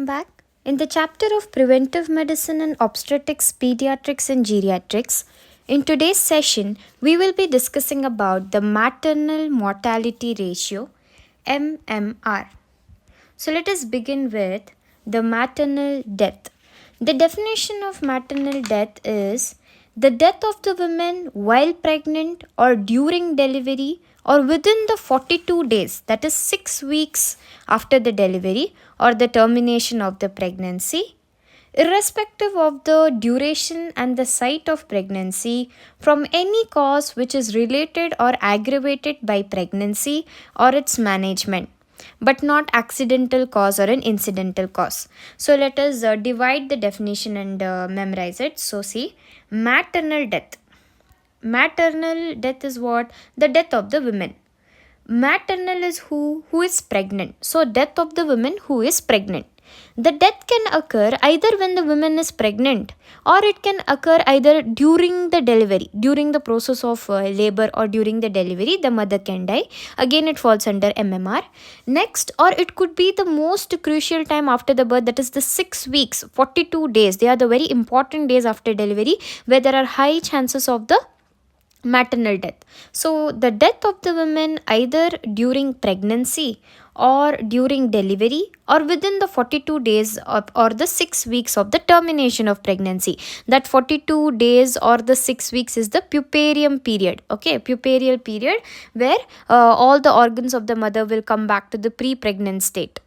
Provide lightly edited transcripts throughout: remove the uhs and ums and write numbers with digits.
back. In the chapter of preventive medicine and obstetrics, pediatrics, and geriatrics, in today's session, we will be discussing about the maternal mortality ratio, MMR. So let us begin with the maternal death. The definition of maternal death is the death of the woman while pregnant or during delivery or within the 42 days, that is 6 weeks after the delivery or the termination of the pregnancy, irrespective of the duration and the site of pregnancy, from any cause which is related or aggravated by pregnancy or its management, but not accidental cause or an incidental cause. So let us divide the definition and memorize it. So see, maternal death. Maternal death is what? The death of the women. Maternal is who is pregnant. So death of the woman who is pregnant. The death can occur either when the woman is pregnant, or it can occur either during the delivery, during the process of labor, or during the delivery the mother can die. Again it falls under MMR. Next, or it could be the most crucial time after the birth, that is the 6 weeks, 42 days. They are the very important days after delivery where there are high chances of the maternal death. So the death of the woman either during pregnancy or during delivery or within the 42 days or the 6 weeks of the termination of pregnancy. That 42 days or the 6 weeks is the puerperium period. Okay, puerperial period where all the organs of the mother will come back to the pre-pregnant state.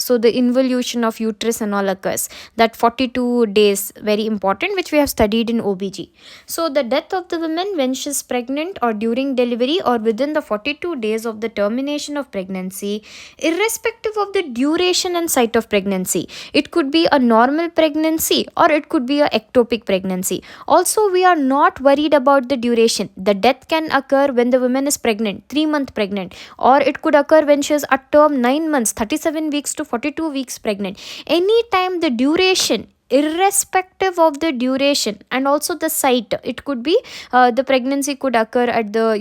So the involution of uterus and all occurs. That 42 days, very important, which we have studied in OBG. So the death of the woman when she is pregnant or during delivery or within the 42 days of the termination of pregnancy, irrespective of the duration and site of pregnancy. It could be a normal pregnancy or it could be a ectopic pregnancy. Also, we are not worried about the duration. The death can occur when the woman is pregnant, 3-month pregnant, or it could occur when she is at term 9 months, 37 weeks to 42 weeks pregnant. Anytime the duration, irrespective of the duration and also the site, it could be the pregnancy could occur at the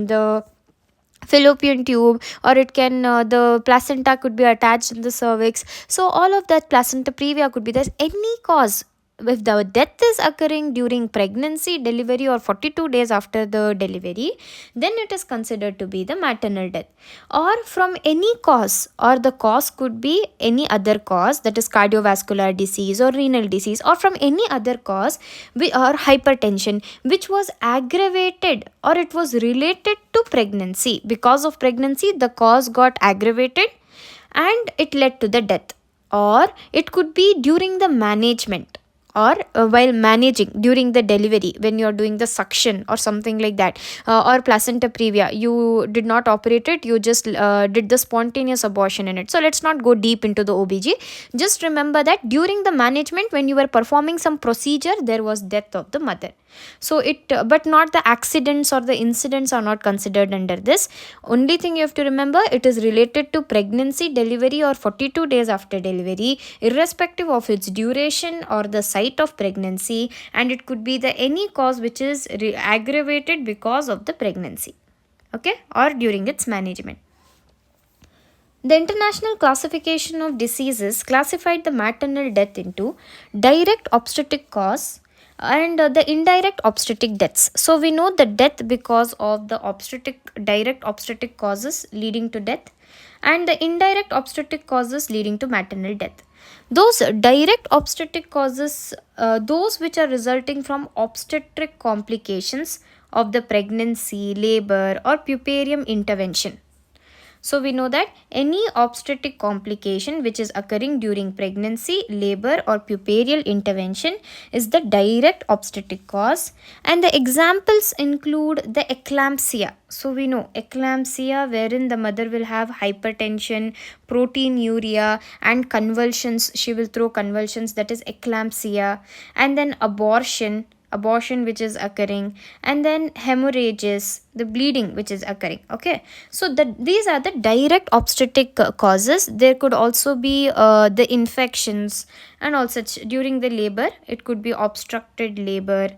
the fallopian tube, or it can the placenta could be attached in the cervix. So all of that, placenta previa could be there. Any cause, if the death is occurring during pregnancy, delivery, or 42 days after the delivery, then it is considered to be the maternal death. Or from any cause, or the cause could be any other cause, that is cardiovascular disease or renal disease, or from any other cause or hypertension which was aggravated or it was related to pregnancy. Because of pregnancy, the cause got aggravated and it led to the death. Or it could be during the management, or while managing during the delivery, when you are doing the suction or something like that, or placenta previa, you did not operate it, you just did the spontaneous abortion in it. So let's not go deep into the OBG. Just remember that during the management, when you were performing some procedure, there was death of the mother. So but not the accidents or the incidents are not considered under this. Only thing you have to remember, it is related to pregnancy, delivery, or 42 days after delivery, irrespective of its duration or the site of pregnancy, and it could be the any cause which is aggravated because of the pregnancy, okay, or during its management. The International Classification of Diseases classified the maternal death into direct obstetric cause and the indirect obstetric deaths. So we know the death because of the direct obstetric causes leading to death, and the indirect obstetric causes leading to maternal death. Those direct obstetric causes, those which are resulting from obstetric complications of the pregnancy, labor, or puerperium intervention. So we know that any obstetric complication which is occurring during pregnancy, labor, or puerperial intervention is the direct obstetric cause. And the examples include the eclampsia. So we know eclampsia, wherein the mother will have hypertension, proteinuria, and convulsions. She will throw convulsions, that is eclampsia. And then abortion which is occurring, and then hemorrhages, the bleeding which is occurring. Okay, so these are the direct obstetric causes. There could also be the infections and all such during the labor. It could be obstructed labor,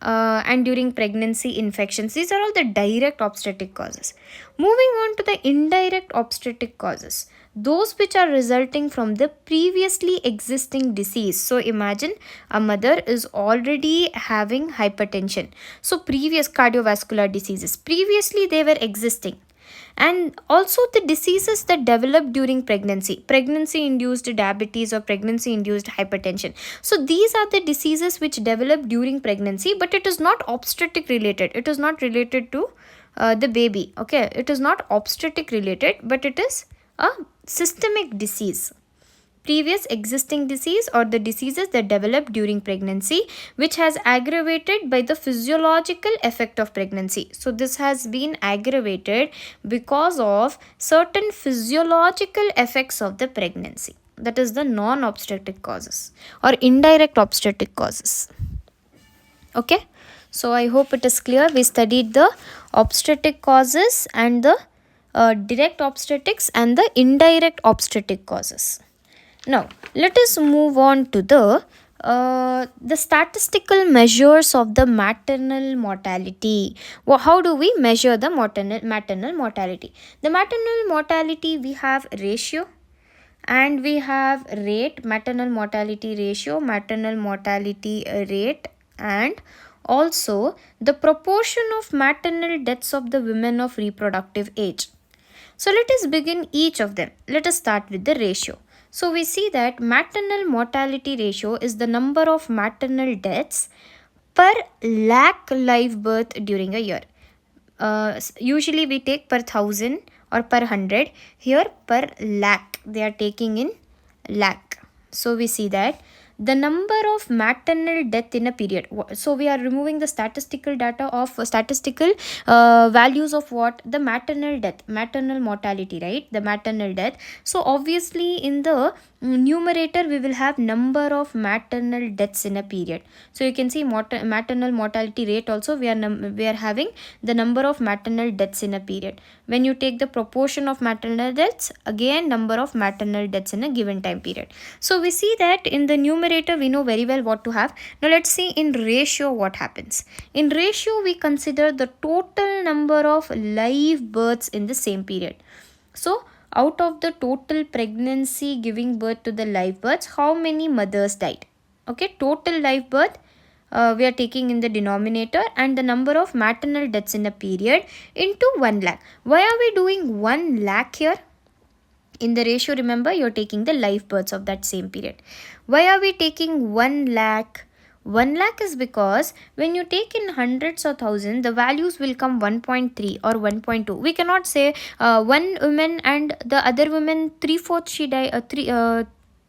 and during pregnancy, infections. These are all the direct obstetric causes. Moving on to the indirect obstetric causes. those which are resulting from the previously existing disease. So imagine a mother is already having hypertension. So previous cardiovascular diseases, previously they were existing. And also the diseases that develop during pregnancy induced diabetes or pregnancy induced hypertension. So these are the diseases which develop during pregnancy, but it is not obstetric related, it is not related to the baby. Okay, it is not obstetric related, but it is a systemic disease, previous existing disease, or the diseases that develop during pregnancy which has aggravated by the physiological effect of pregnancy. So this has been aggravated because of certain physiological effects of the pregnancy, that is the non-obstetric causes or indirect obstetric causes. Okay, so I hope it is clear. We studied the obstetric causes and the direct obstetrics and the indirect obstetric causes. Now, let us move on to the statistical measures of the maternal mortality. How do we measure the maternal mortality? The maternal mortality, we have ratio and we have rate, maternal mortality ratio, maternal mortality rate, and also the proportion of maternal deaths of the women of reproductive age. So let us begin each of them. Let us start with the ratio. So we see that maternal mortality ratio is the number of maternal deaths per lakh live birth during a year. Usually we take per 1,000 or per 100. Here per lakh, they are taking in lakh. So we see that the number of maternal death in a period. So we are removing the statistical data of statistical values of what? The maternal death, maternal mortality, right? The maternal death. So obviously in the numerator we will have number of maternal deaths in a period. So you can see maternal mortality rate also, we are having the number of maternal deaths in a period. When you take the proportion of maternal deaths, again number of maternal deaths in a given time period. So we see that in the numerator we know very well what to have. Now let's see in ratio what happens. In ratio we consider the total number of live births in the same period. So out of the total pregnancy giving birth to the live births, how many mothers died? Okay, total live birth we are taking in the denominator, and the number of maternal deaths in a period into 1 lakh. Why are we doing 1 lakh here? In the ratio, remember, you're taking the live births of that same period. Why are we taking 1 lakh? 1 lakh is because when you take in hundreds or thousands, the values will come 1.3 or 1.2. We cannot say one woman and the other woman 3/4 she died,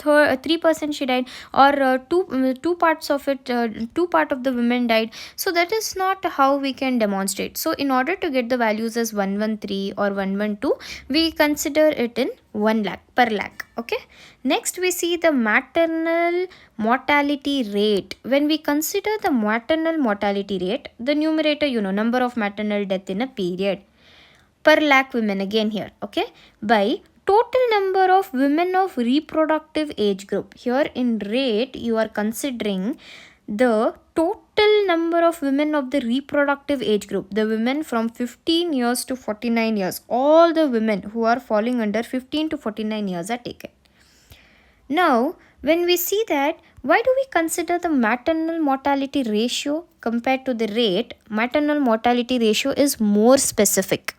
3% she died, or two parts of it, 2 part of the women died. So that is not how we can demonstrate. So in order to get the values as 113 or 112, we consider it in 1 lakh per lakh. Okay, next we see the maternal mortality rate. When we consider the maternal mortality rate, the numerator, number of maternal death in a period per lakh women, again here, okay, by total number of women of reproductive age group. Here in rate you are considering the total number of women of the reproductive age group, the women from 15 years to 49 years. All the women who are falling under 15 to 49 years are taken. Now when we see that, why do we consider the maternal mortality ratio compared to the rate? Maternal mortality ratio is more specific.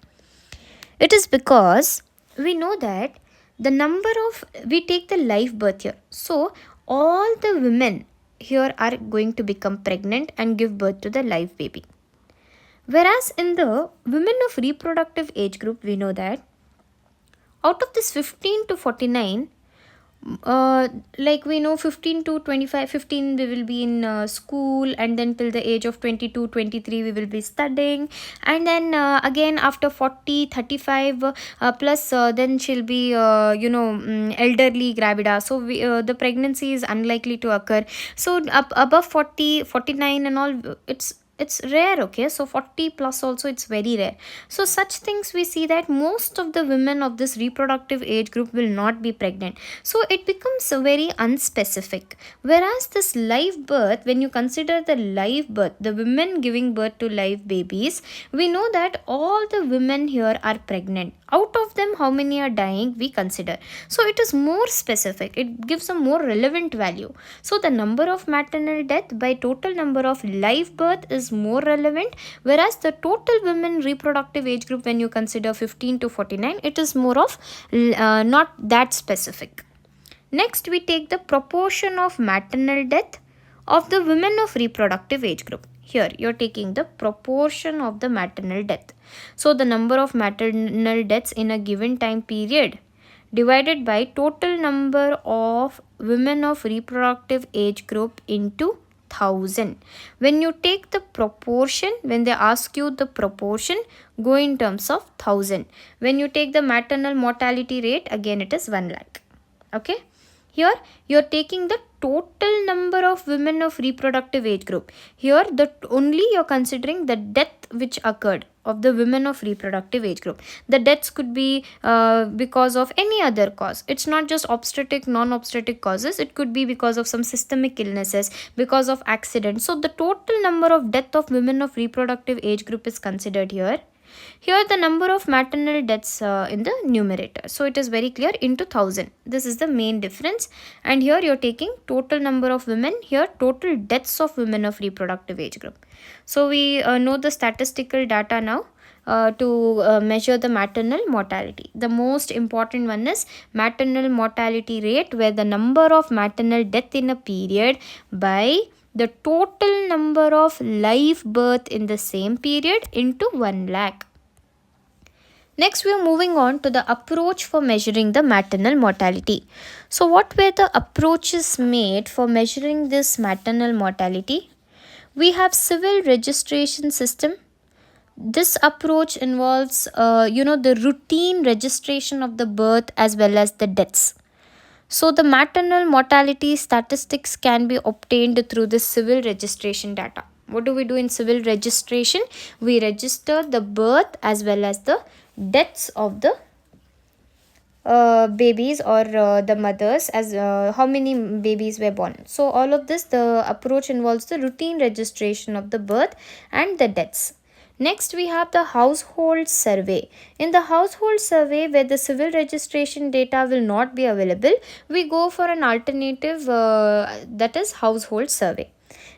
It is because we know that the number of, we take the live birth here. So all the women here are going to become pregnant and give birth to the live baby. Whereas in the women of reproductive age group, we know that out of this 15 to 49, like we know 15 to 25, 15 we will be in school, and then till the age of 22, 23 we will be studying, and then again after 40, 35 plus then she'll be elderly gravida. So the pregnancy is unlikely to occur. So above 40, 49 and all, it's rare. Okay, so 40 plus also it's very rare. So such things we see that most of the women of this reproductive age group will not be pregnant, so it becomes very unspecific. Whereas this live birth, when you consider the live birth, the women giving birth to live babies, we know that all the women here are pregnant. Out of them, how many are dying we consider. So it is more specific, it gives a more relevant value. So the number of maternal death by total number of live birth is more relevant, whereas the total women reproductive age group, when you consider 15 to 49, it is more of not that specific. Next, we take the proportion of maternal death of the women of reproductive age group. Here you're taking the proportion of the maternal death. So the number of maternal deaths in a given time period divided by total number of women of reproductive age group into 1000. When you take the proportion, when they ask you the proportion, go in terms of 1000. When you take the maternal mortality rate, again it is 1 lakh. Okay, here you are taking the total number of women of reproductive age group. Here the only you are considering the death which occurred of the women of reproductive age group. The deaths could be because of any other cause. It's not just obstetric, non-obstetric causes. It could be because of some systemic illnesses, because of accidents. So the total number of death of women of reproductive age group is considered here. Here the number of maternal deaths in the numerator. So it is very clear, into 1000. This is the main difference. And here you are taking total number of women, here total deaths of women of reproductive age group. So we know the statistical data now. To measure the maternal mortality. The most important one is maternal mortality rate, where the number of maternal death in a period by the total number of live birth in the same period into 1 lakh. Next, we are moving on to the approach for measuring the maternal mortality. So what were the approaches made for measuring this maternal mortality? We have civil registration system. This approach involves the routine registration of the birth as well as the deaths. So the maternal mortality statistics can be obtained through the civil registration data. What do we do in civil registration? We register the birth as well as the deaths of the babies or the mothers, as how many babies were born. So all of this, the approach involves the routine registration of the birth and the deaths. Next, we have the household survey. In the household survey, where the civil registration data will not be available, we go for an alternative, that is household survey.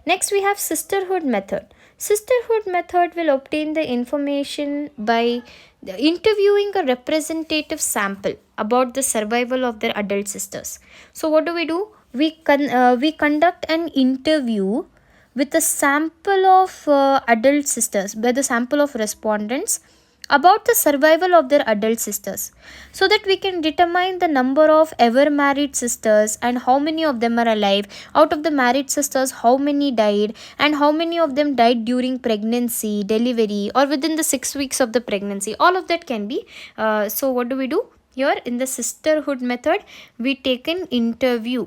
Next, we have sisterhood method. Sisterhood method will obtain the information by interviewing a representative sample about the survival of their adult sisters. So what do? We conduct an interview with a sample of adult sisters, by the sample of respondents, about the survival of their adult sisters, so that we can determine the number of ever married sisters and how many of them are alive. Out of the married sisters, how many died, and how many of them died during pregnancy, delivery, or within the 6 weeks of the pregnancy. All of that can be. So what do? Here in the sisterhood method, we take an interview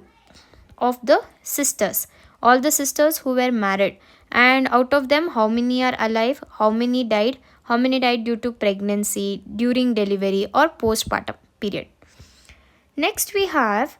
of the sisters, all the sisters who were married, and out of them how many are alive, how many died due to pregnancy, during delivery, or postpartum period. Next, we have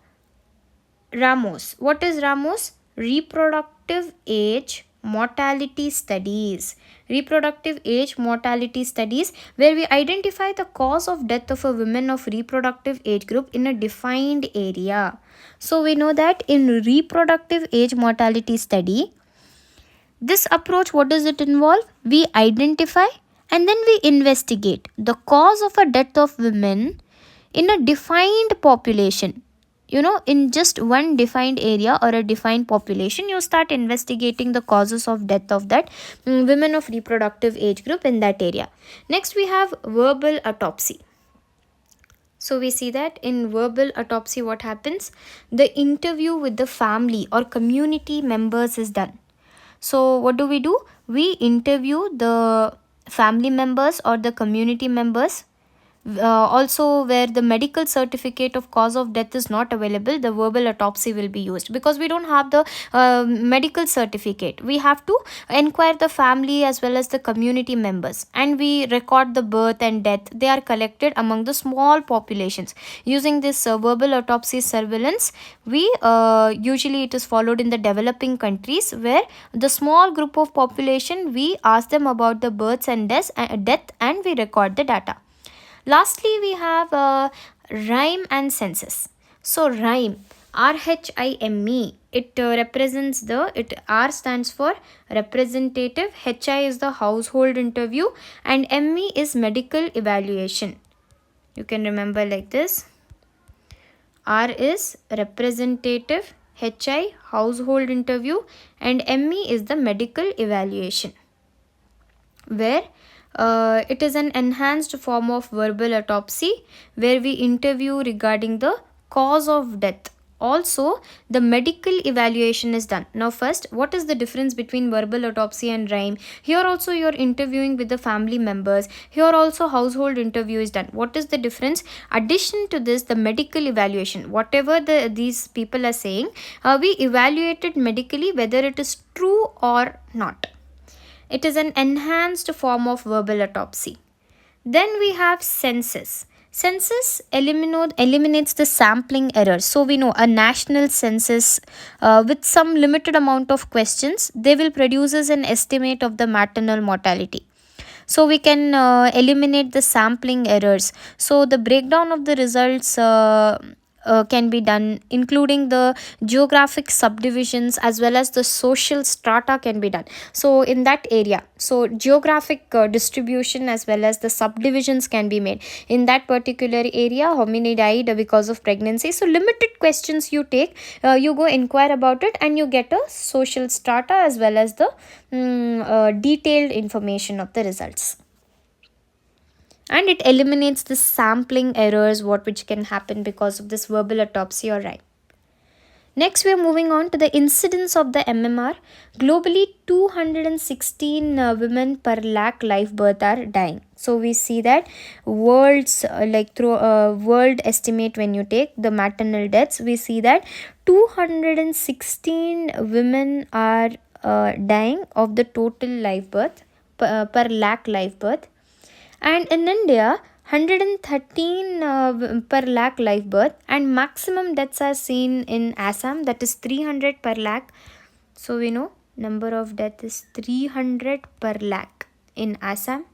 RAMOS. What is RAMOS? Reproductive age mortality studies. Reproductive age mortality studies, where we identify the cause of death of a woman of reproductive age group in a defined area. So we know that in reproductive age mortality study, this approach, what does it involve? We identify and then we investigate the cause of a death of women in a defined population. In just one defined area or a defined population, you start investigating the causes of death of that women of reproductive age group in that area. Next, we have verbal autopsy. So we see that in verbal autopsy, what happens? The interview with the family or community members is done. So what do? We interview the family members or the community members Also where the medical certificate of cause of death is not available, the verbal autopsy will be used, because we don't have the medical certificate. We have to inquire the family as well as the community members, and we record the birth and death. They are collected among the small populations. Using this verbal autopsy surveillance, we usually it is followed in the developing countries, where the small group of population, we ask them about the births and death, and we record the data. Lastly, we have rhyme and census. So rhyme, RHIME, it represents R stands for representative, HI is the household interview, and ME is medical evaluation. You can remember like this. R is representative, HI household interview, and ME is the medical evaluation, where it is an enhanced form of verbal autopsy, where we interview regarding the cause of death. Also, the medical evaluation is done. Now, first, what is the difference between verbal autopsy and rhyme? Here also you are interviewing with the family members. Here also household interview is done. What is the difference? Addition to this, the medical evaluation. Whatever these people are saying, we evaluated medically whether it is true or not. It is an enhanced form of verbal autopsy. Then we have census. Census eliminates the sampling error. So we know a national census with some limited amount of questions, they will produce an estimate of the maternal mortality. So we can eliminate the sampling errors. So the breakdown of the results can be done, including the geographic subdivisions as well as the social strata can be done. So in that area, so geographic distribution as well as the subdivisions can be made. In that particular area, how many died because of pregnancy? So limited questions you take, you go inquire about it, and you get a social strata as well as the detailed information of the results. And it eliminates the sampling errors which can happen because of this verbal autopsy or rhyme. Next, we are moving on to the incidence of the MMR. Globally, 216 women per lakh live birth are dying. So we see that world's world estimate, when you take the maternal deaths, we see that 216 women are dying of the total live birth per lakh live birth. And in India, 113 per lakh live birth, and maximum deaths are seen in Assam, that is 300 per lakh. So we know number of death is 300 per lakh in Assam.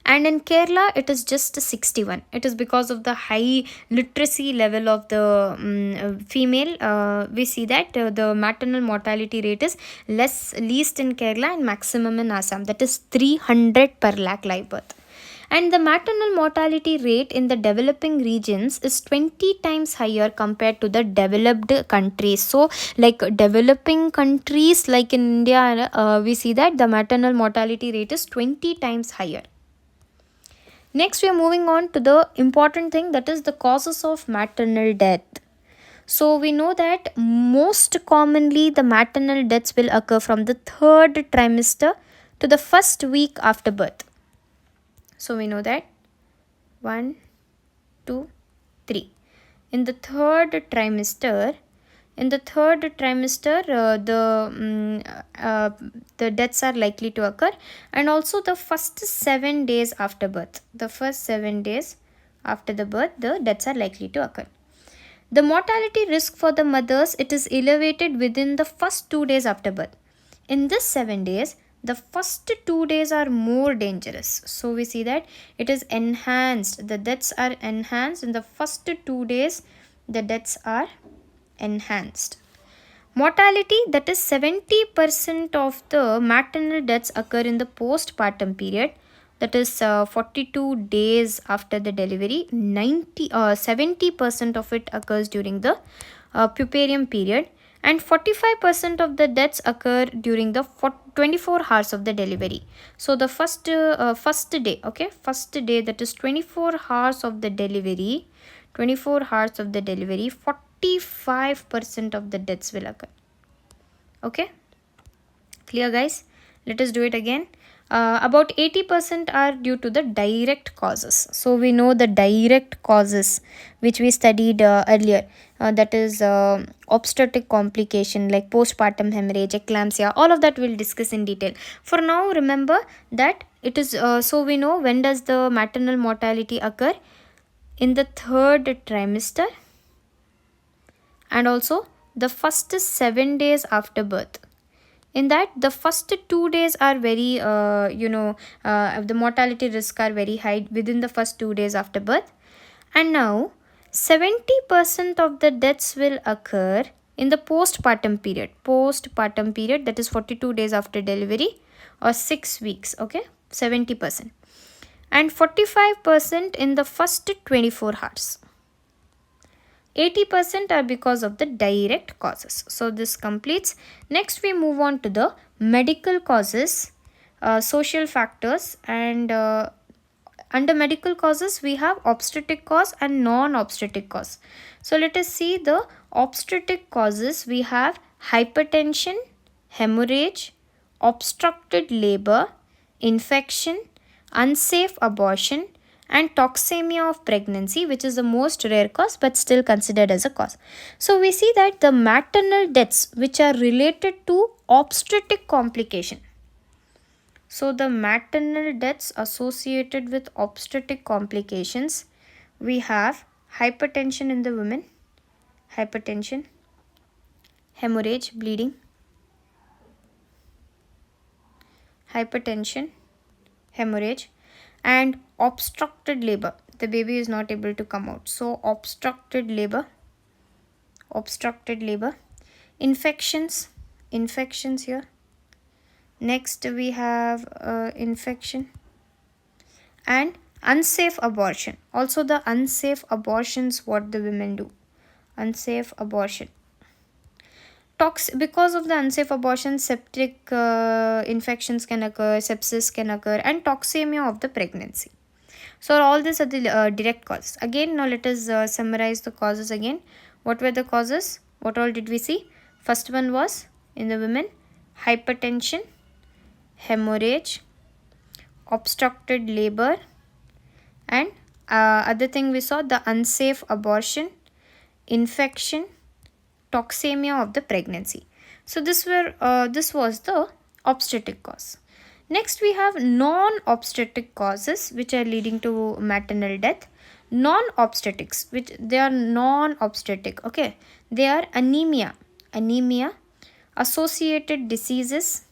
And in Kerala, it is just 61. It is because of the high literacy level of the female. We see that the maternal mortality rate is least in Kerala and maximum in Assam, that is 300 per lakh live birth. And the maternal mortality rate in the developing regions is 20 times higher compared to the developed countries. So like developing countries like in India, we see that the maternal mortality rate is 20 times higher. Next, we are moving on to the important thing, that is the causes of maternal death. So we know that most commonly the maternal deaths will occur from the third trimester to the first week after birth. So we know that 1, 2, 3. In the third trimester, the deaths are likely to occur, and also the first 7 days after birth. The first 7 days after the birth, the deaths are likely to occur. The mortality risk for the mothers, it is elevated within the first 2 days after birth. In this 7 days, the first 2 days are more dangerous. So we see that it is enhanced. The deaths are enhanced in the first 2 days. The deaths are enhanced. Mortality, that is 70% of the maternal deaths occur in the postpartum period, that is 42 days after the delivery. 70% of it occurs during the puerperium period, and 45% of the deaths occur during the 24 hours of the delivery. So the first day, that is 24 hours of the delivery, 45% of the deaths will occur. Okay, clear guys? Let us do it again. About 80% are due to the direct causes. So we know the direct causes which we studied earlier, that is obstetric complication like postpartum hemorrhage, eclampsia, all of that we'll discuss in detail. For now, remember that it is so we know when does the maternal mortality occur: in the third trimester, and also the first 7 days after birth. In that, the first 2 days are very the mortality risk are very high within the first 2 days after birth. And now 70% of the deaths will occur in the postpartum period, that is 42 days after delivery or 6 weeks. Okay, 70%, and 45% in the first 24 hours. 80% are because of the direct causes. So this completes. Next we move on to the medical causes, social factors, and under medical causes we have obstetric cause and non-obstetric cause. So let us see the obstetric causes. We have hypertension, hemorrhage, obstructed labor, infection, unsafe abortion, and toxemia of pregnancy, which is the most rare cause but still considered as a cause. So we see that the maternal deaths which are related to obstetric complication. So the maternal deaths associated with obstetric complications, we have hypertension in the women, hypertension, hemorrhage, bleeding, hypertension, hemorrhage, and obstructed labor. The baby is not able to come out. So obstructed labor, infections here. Next we have infection and unsafe abortion. Also the unsafe abortions, what the women do, unsafe abortion. Because of the unsafe abortion, septic infections can occur, sepsis can occur, and toxemia of the pregnancy. So all these are the direct causes. Again, now let us summarize the causes again. What were the causes? What all did we see? First one was in the women, hypertension, hemorrhage, obstructed labor, and other thing we saw, the unsafe abortion, infection, toxemia of the pregnancy. So this was the obstetric cause. Next we have non-obstetric causes which are leading to maternal death. Non-obstetrics, which they are non-obstetric. Okay, they are anemia, associated diseases,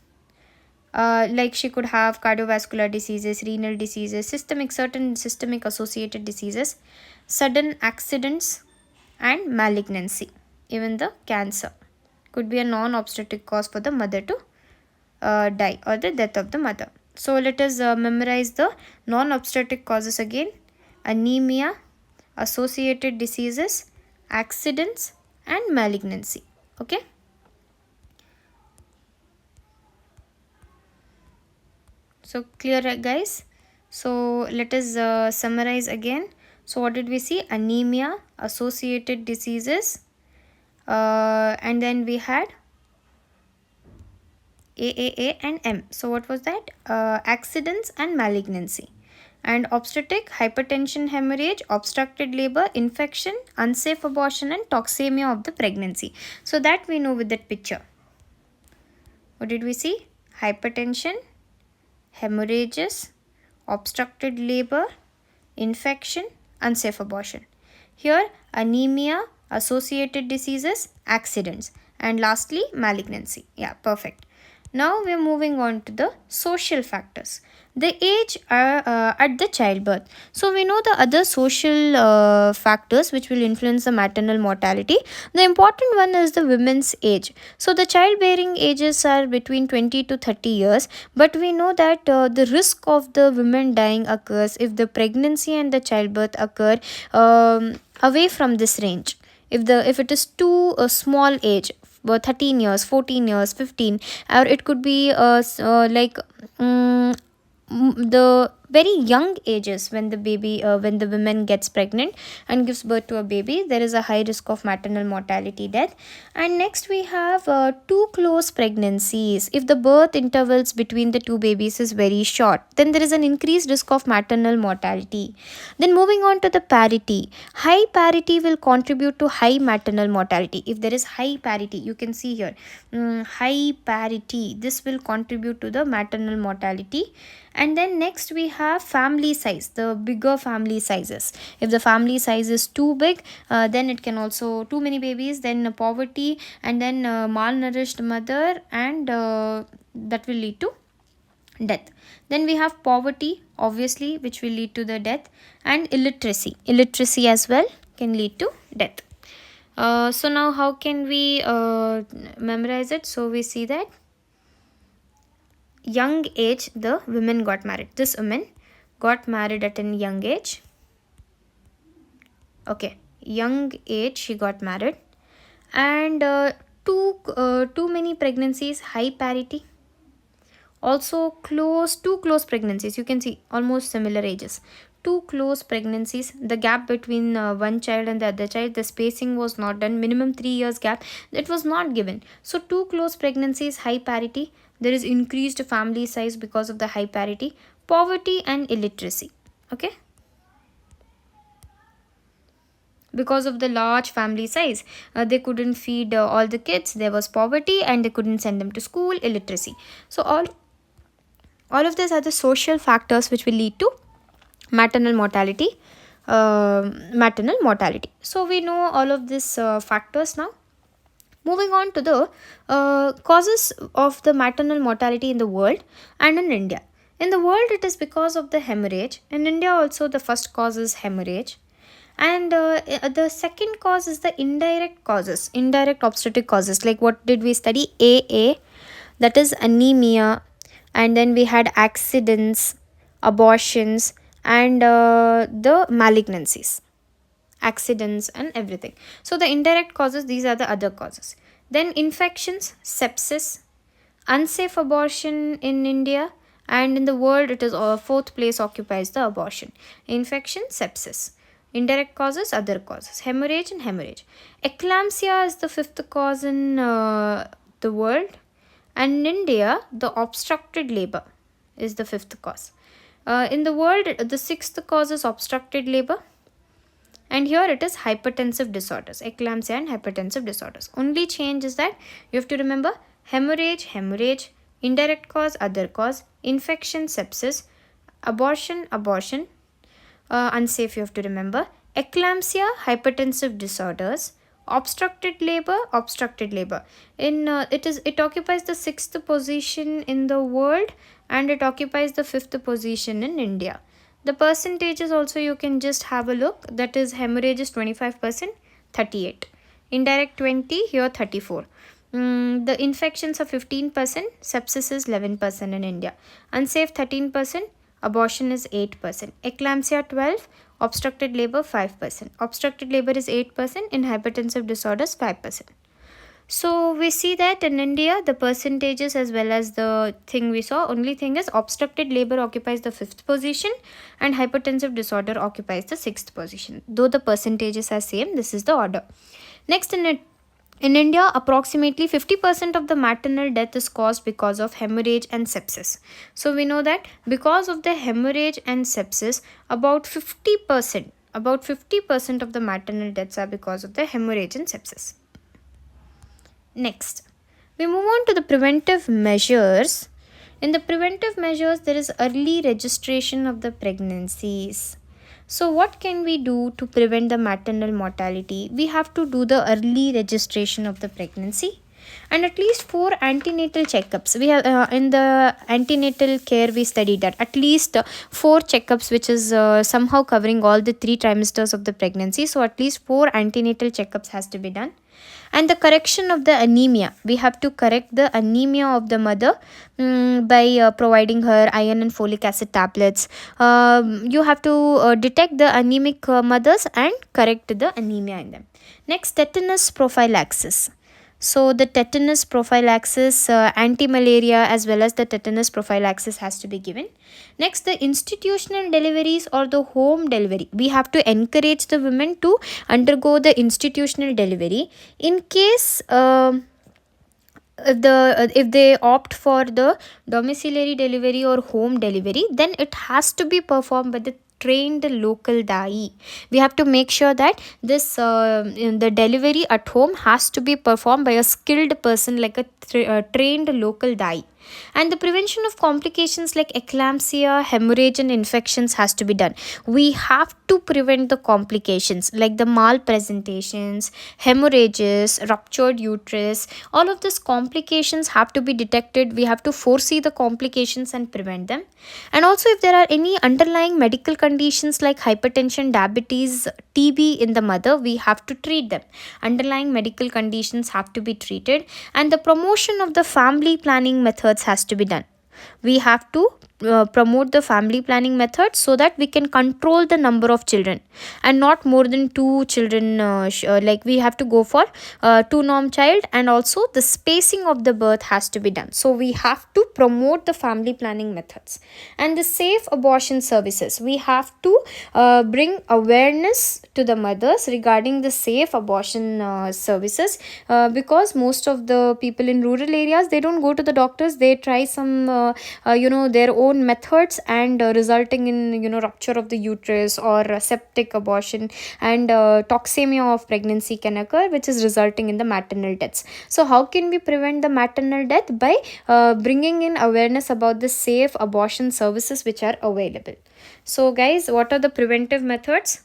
like she could have cardiovascular diseases, renal diseases, certain systemic associated diseases, sudden accidents, and malignancy. Even the cancer could be a non-obstetric cause for the mother to die, or the death of the mother. So let us memorize the non-obstetric causes again: anemia, associated diseases, accidents, and malignancy. Okay. So clear, guys? So let us summarize again. So what did we see? Anemia, associated diseases, and then we had AAA and M. So what was that? Accidents and malignancy. And obstetric, hypertension, hemorrhage, obstructed labor, infection, unsafe abortion, and toxemia of the pregnancy. So that we know with that picture. What did we see? Hypertension, hemorrhages, obstructed labor, infection, unsafe abortion. Here anemia, associated diseases, accidents, and lastly malignancy. Yeah, perfect. Now we are moving on to the social factors. The age at the childbirth. So we know the other social factors which will influence the maternal mortality. The important one is the women's age. So the childbearing ages are between 20 to 30 years, but we know that the risk of the women dying occurs if the pregnancy and the childbirth occur away from this range. If it is too small age, 13 years, 14 years, 15, or it could be the very young ages, when the woman gets pregnant and gives birth to a baby, there is a high risk of maternal mortality death. And next we have too close pregnancies. If the birth intervals between the two babies is very short, then there is an increased risk of maternal mortality. Then moving on to the parity. High parity will contribute to high maternal mortality. If there is high parity, you can see here, high parity, this will contribute to the maternal mortality. And then next we have family size, the bigger family sizes. If the family size is too big, then it can also too many babies, then poverty, and then malnourished mother, and that will lead to death. Then we have poverty, obviously, which will lead to the death, and illiteracy as well can lead to death. So now how can we memorize it? So we see that young age the women got married. This woman got married at a young age. Okay, young age she got married. And too many pregnancies, high parity. Also too close pregnancies, you can see almost similar ages. Too close pregnancies, the gap between one child and the other child, the spacing was not done, minimum 3 years gap, that was not given. So too close pregnancies, high parity, there is increased family size because of the high parity, poverty and illiteracy. Okay, because of the large family size, they couldn't feed all the kids, there was poverty, and they couldn't send them to school, illiteracy. So all of these are the social factors which will lead to maternal mortality. So we know all of these factors now. Moving on to the causes of the maternal mortality in the world and in India. In the world, it is because of the hemorrhage. In India also, the first cause is hemorrhage. And the second cause is the indirect obstetric causes. Like what did we study? AA, that is anemia. And then we had accidents, abortions, and the malignancies, accidents and everything. So the indirect causes, these are the other causes. Then infections, sepsis, unsafe abortion in India, and in the world it is fourth place occupies the abortion. Infection, sepsis. Indirect causes, other causes, hemorrhage and hemorrhage. Eclampsia is the fifth cause in the world, and in India the obstructed labor is the fifth cause. In the world, the sixth cause is obstructed labor, and here it is hypertensive disorders, eclampsia and hypertensive disorders. Only change is that you have to remember hemorrhage, indirect cause, other cause, infection, sepsis, abortion, unsafe, you have to remember, eclampsia, hypertensive disorders, obstructed labor. It occupies the sixth position in the world, and it occupies the fifth position in India. The percentages also you can just have a look. That is, hemorrhage is 25%, 38. Indirect 20, here 34. The infections are 15%, sepsis is 11% in India. Unsafe 13%, abortion is 8%. Eclampsia 12, obstructed labor 5%. Obstructed labor is 8%, in hypertensive disorders 5%. So we see that in India, the percentages as well as the thing we saw, only thing is obstructed labor occupies the fifth position and hypertensive disorder occupies the sixth position. Though the percentages are same, this is the order. Next, in India, approximately 50% of the maternal death is caused because of hemorrhage and sepsis. So we know that because of the hemorrhage and sepsis, about 50% of the maternal deaths are because of the hemorrhage and sepsis. Next, we move on to the preventive measures. In the preventive measures, there is early registration of the pregnancies. So what can we do to prevent the maternal mortality? We have to do the early registration of the pregnancy and at least 4 antenatal checkups. We have in the antenatal care we studied that at least 4 checkups, which is somehow covering all the 3 trimesters of the pregnancy. So at least 4 antenatal checkups has to be done. And the correction of the anemia, we have to correct the anemia of the mother by providing her iron and folic acid tablets. You have to detect the anemic mothers and correct the anemia in them. Next, tetanus prophylaxis. So the tetanus prophylaxis, anti-malaria as well as the tetanus prophylaxis has to be given. Next, the institutional deliveries or the home delivery. We have to encourage the women to undergo the institutional delivery. In case if they opt for the domiciliary delivery or home delivery, then it has to be performed by the trained local dai. We have to make sure that this the delivery at home has to be performed by a skilled person, like a trained local dai. And the prevention of complications like eclampsia, hemorrhage and infections has to be done. We have to prevent the complications like the malpresentations, hemorrhages, ruptured uterus. All of these complications have to be detected. We have to foresee the complications and prevent them. And also, if there are any underlying medical conditions like hypertension, diabetes, TB in the mother, we have to treat them. Underlying medical conditions have to be treated, and the promotion of the family planning methods has to be done. We have to promote the family planning methods so that we can control the number of children, and not more than two children. Like we have to go for two norm child, and also the spacing of the birth has to be done. So we have to promote the family planning methods. And the safe abortion services, we have to bring awareness to the mothers regarding the safe abortion services, because most of the people in rural areas, they don't go to the doctors. They try some their own methods, and resulting in rupture of the uterus or septic abortion, and toxemia of pregnancy can occur, which is resulting in the maternal deaths. So how can we prevent the maternal death? By bringing in awareness about the safe abortion services which are available. So guys, what are the preventive methods?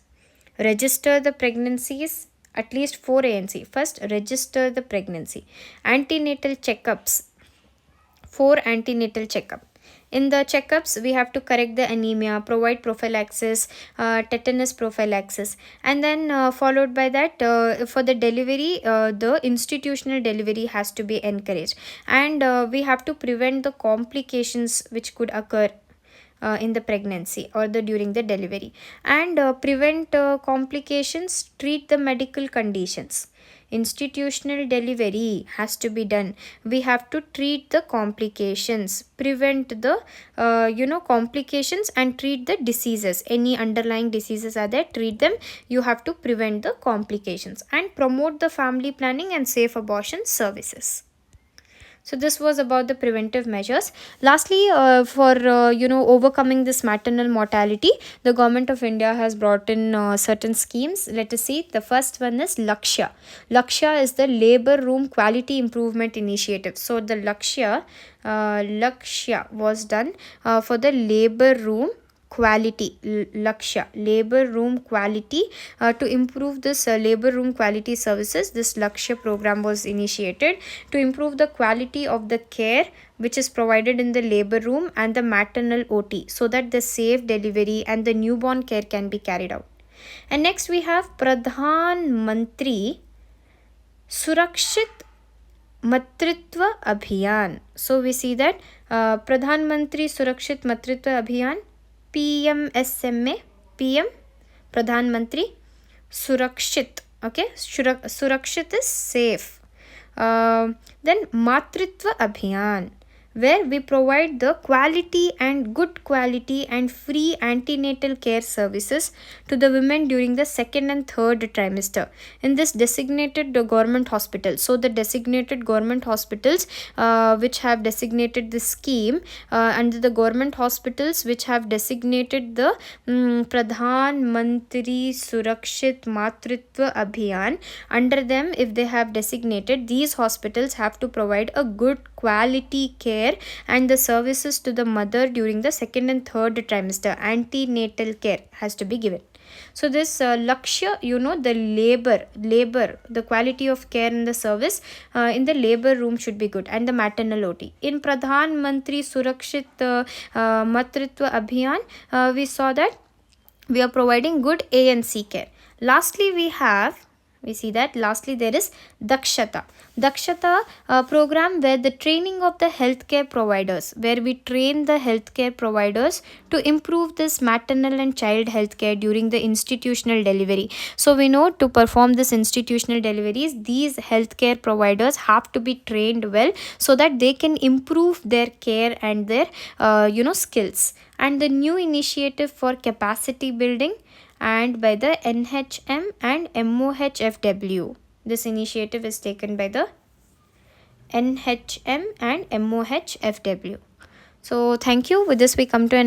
Register the pregnancies, at least 4 ANC. First, register the pregnancy. Antenatal checkups, 4 antenatal checkup. In the checkups, we have to correct the anemia, provide prophylaxis, tetanus prophylaxis, and then followed by that, for the delivery, the institutional delivery has to be encouraged, and we have to prevent the complications which could occur in the pregnancy or during the delivery, and prevent complications, treat the medical conditions. Institutional delivery has to be done. We have to treat the complications, prevent the complications, and treat the diseases. Any underlying diseases are there, treat them. You have to prevent the complications and promote the family planning and safe abortion services. So this was about the preventive measures. Lastly, for overcoming this maternal mortality, the government of India has brought in certain schemes. Let us see. The first one is Lakshya. Lakshya is the labor room quality improvement initiative. So the Lakshya was done for the labor room quality. Lakshya, labor room quality, to improve this labor room quality services. This Lakshya program was initiated to improve the quality of the care which is provided in the labor room and the maternal OT, so that the safe delivery and the newborn care can be carried out. And next we have Pradhan Mantri Surakshit Matritva Abhiyan. So we see that Pradhan Mantri Surakshit Matritva Abhiyan, PMSMA, PM, Pradhan Mantri Surakshit. Okay, Surakshit is safe. Then Matritva Abhiyan, where we provide the quality and good quality and free antenatal care services to the women during the second and third trimester in this designated government hospital. So the designated government hospitals which have designated the scheme, and the government hospitals which have designated the Pradhan Mantri Surakshit Matritva Abhiyan, under them, if they have designated, these hospitals have to provide a good quality care and the services to the mother during the second and third trimester. Antenatal care has to be given. So this Lakshya, the labor, the quality of care and the service in the labor room should be good, and the maternal OT. In Pradhan Mantri Surakshit Matritva Abhiyan, we saw that we are providing good ANC care. Lastly, we have We see that. Lastly, there is Dakshata. Dakshata program where the training of the healthcare providers, where we train the healthcare providers to improve this maternal and child healthcare during the institutional delivery. So we know to perform this institutional deliveries, these healthcare providers have to be trained well so that they can improve their care and their skills. And the new initiative for capacity building and by the NHM and MOHFW. This initiative is taken by the NHM and MOHFW. So thank you. With this we come to an